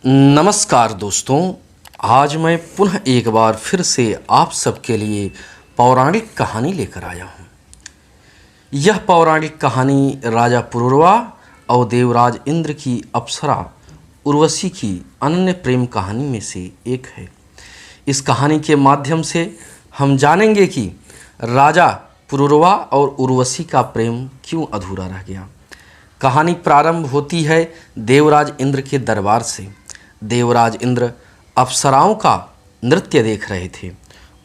नमस्कार दोस्तों, आज मैं पुनः एक बार फिर से आप सबके लिए पौराणिक कहानी लेकर आया हूँ। यह पौराणिक कहानी राजा पुरूरवा और देवराज इंद्र की अप्सरा उर्वशी की अनन्य प्रेम कहानी में से एक है। इस कहानी के माध्यम से हम जानेंगे कि राजा पुरूरवा और उर्वशी का प्रेम क्यों अधूरा रह गया। कहानी प्रारंभ होती है देवराज इंद्र के दरबार से। देवराज इंद्र अप्सराओं का नृत्य देख रहे थे।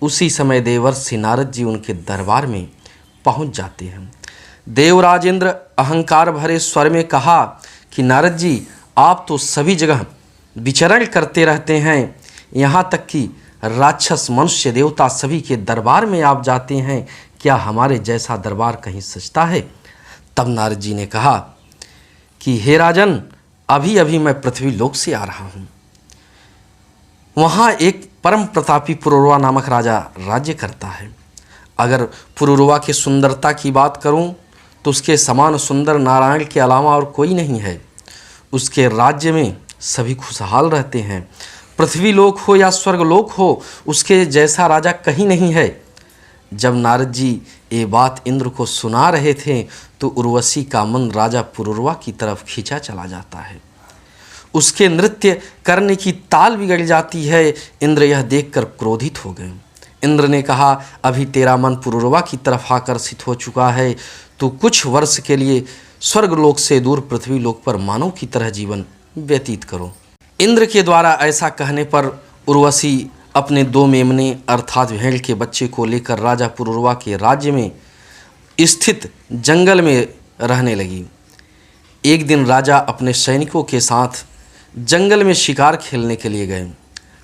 उसी समय देवर्षि नारद जी उनके दरबार में पहुंच जाते हैं। देवराज इंद्र अहंकार भरे स्वर में कहा कि नारद जी, आप तो सभी जगह विचरण करते रहते हैं, यहाँ तक कि राक्षस मनुष्य देवता सभी के दरबार में आप जाते हैं, क्या हमारे जैसा दरबार कहीं सजता है? तब नारद जी ने कहा कि हे राजन, अभी अभी मैं पृथ्वी लोक से आ रहा हूँ। वहाँ एक परम प्रतापी पुरूरवा नामक राजा राज्य करता है। अगर पुरूरवा की सुंदरता की बात करूँ तो उसके समान सुंदर नारायण के अलावा और कोई नहीं है। उसके राज्य में सभी खुशहाल रहते हैं। पृथ्वी लोक हो या स्वर्ग लोक हो, उसके जैसा राजा कहीं नहीं है। जब नारद जी ये बात इंद्र को सुना रहे थे तो उर्वशी का मन राजा पुरूरवा की तरफ खींचा चला जाता है। उसके नृत्य करने की ताल बिगड़ जाती है। इंद्र यह देखकर क्रोधित हो गए। इंद्र ने कहा, अभी तेरा मन पुरूरवा की तरफ आकर्षित हो चुका है, तो कुछ वर्ष के लिए स्वर्गलोक से दूर पृथ्वी लोक पर मानव की तरह जीवन व्यतीत करो। इंद्र के द्वारा ऐसा कहने पर उर्वशी अपने दो मेमने अर्थात भेड़ के बच्चे को लेकर राजा पुरूरवा के राज्य में स्थित जंगल में रहने लगी। एक दिन राजा अपने सैनिकों के साथ जंगल में शिकार खेलने के लिए गए।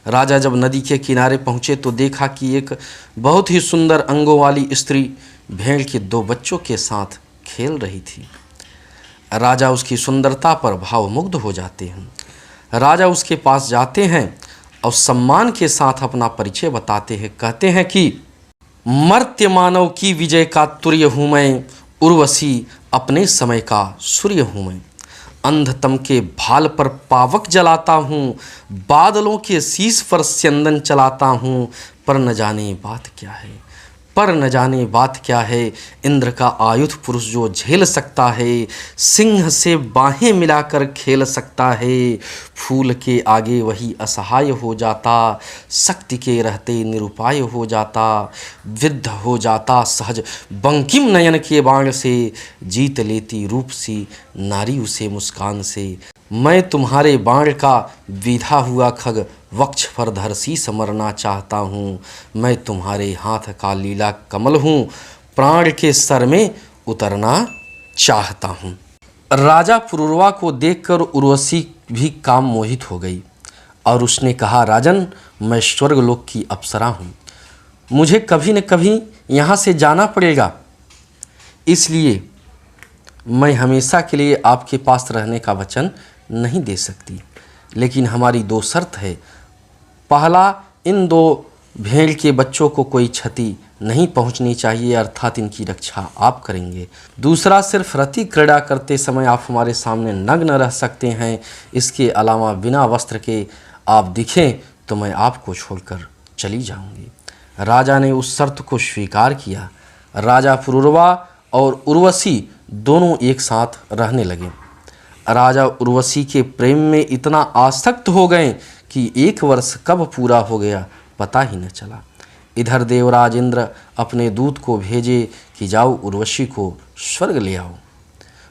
राजा जब नदी के किनारे पहुँचे तो देखा कि एक बहुत ही सुंदर अंगों वाली स्त्री भेड़ के दो बच्चों के साथ खेल रही थी। राजा उसकी सुंदरता पर भावमुग्ध हो जाते हैं। राजा उसके पास जाते हैं और सम्मान के साथ अपना परिचय बताते हैं। कहते हैं कि मर्त्य मानव की विजय का तुर्य हूँ मैं, उर्वशी अपने समय का सूर्य हूँ मैं। अंधतम के भाल पर पावक जलाता हूँ, बादलों के शीश पर स्यंदन चलाता हूँ, पर न जाने बात क्या है, पर न जाने बात क्या है। इंद्र का आयुध पुरुष जो झेल सकता है, सिंह से बाहें मिलाकर खेल सकता है। फूल के आगे वही असहाय हो जाता, शक्ति के रहते निरुपाय हो जाता, वृद्ध हो जाता सहज बंकिम नयन के बाण से, जीत लेती रूप सी नारी उसे मुस्कान से। मैं तुम्हारे बाण का विधा हुआ खग वक्ष पर धरसी समरना चाहता हूँ। मैं तुम्हारे हाथ का लीला कमल हूँ, प्राण के सर में उतरना चाहता हूँ। राजा पुरूरवा को देखकर उर्वशी भी काम मोहित हो गई और उसने कहा, राजन, मैं स्वर्गलोक की अप्सरा हूँ, मुझे कभी न कभी यहाँ से जाना पड़ेगा, इसलिए मैं हमेशा के लिए आपके पास रहने का वचन नहीं दे सकती। लेकिन हमारी दो शर्त है। पहला, इन दो भेड़ के बच्चों को कोई क्षति नहीं पहुंचनी चाहिए, अर्थात इनकी रक्षा आप करेंगे। दूसरा, सिर्फ रति क्रीड़ा करते समय आप हमारे सामने नग्न रह सकते हैं। इसके अलावा बिना वस्त्र के आप दिखें तो मैं आपको छोड़कर चली जाऊंगी। राजा ने उस शर्त को स्वीकार किया। राजा पुरूरवा और उर्वशी दोनों एक साथ रहने लगे। राजा उर्वशी के प्रेम में इतना आसक्त हो गए कि एक वर्ष कब पूरा हो गया पता ही न चला। इधर देवराज इंद्र अपने दूत को भेजे कि जाओ उर्वशी को स्वर्ग ले आओ।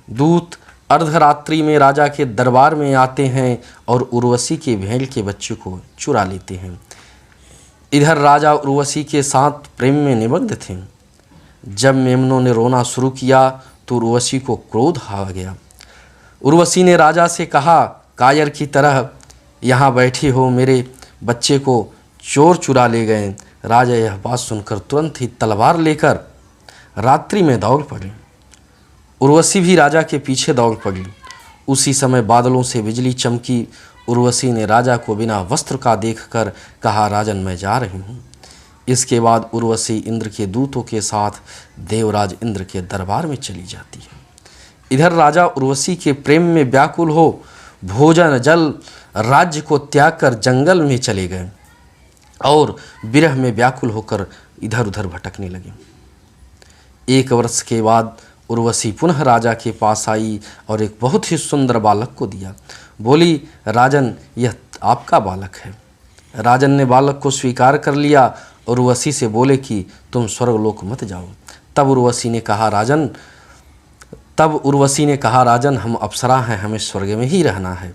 दूत अर्धरात्रि में राजा के दरबार में आते हैं और उर्वशी के भेड़ के बच्चे को चुरा लेते हैं। इधर राजा उर्वशी के साथ प्रेम में निमग्न थे। जब मेमनों ने रोना शुरू किया तो उर्वशी को क्रोध आ गया। उर्वशी ने राजा से कहा, कायर की तरह यहाँ बैठे हो, मेरे बच्चे को चोर चुरा ले गए। राजा यह बात सुनकर तुरंत ही तलवार लेकर रात्रि में दौड़ पड़े। उर्वशी भी राजा के पीछे दौड़ पड़ी। उसी समय बादलों से बिजली चमकी। उर्वशी ने राजा को बिना वस्त्र का देखकर कहा, राजन, मैं जा रही हूँ। इसके बाद उर्वशी इंद्र के दूतों के साथ देवराज इंद्र के दरबार में चली जाती है। इधर राजा उर्वशी के प्रेम में व्याकुल हो भोजन जल राज्य को त्याग कर जंगल में चले गए और विरह में व्याकुल होकर इधर उधर भटकने लगे। 1 वर्ष के बाद उर्वशी पुनः राजा के पास आई और एक बहुत ही सुंदर बालक को दिया। बोली, राजन, यह आपका बालक है। राजन ने बालक को स्वीकार कर लिया और उर्वशी से बोले कि तुम स्वर्गलोक मत जाओ। तब उर्वशी ने कहा, राजन, हम अप्सरा हैं, हमें स्वर्ग में ही रहना है।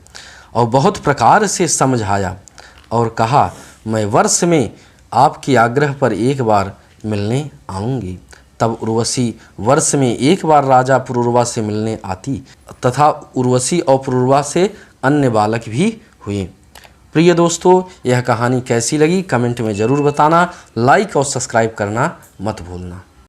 और बहुत प्रकार से समझाया और कहा, मैं वर्ष में आपके आग्रह पर 1 बार मिलने आऊँगी। तब उर्वशी वर्ष में 1 बार राजा पुरूरवा से मिलने आती तथा उर्वशी और पुरूरवा से अन्य बालक भी हुए। प्रिय दोस्तों, यह कहानी कैसी लगी कमेंट में ज़रूर बताना। लाइक और सब्सक्राइब करना मत भूलना।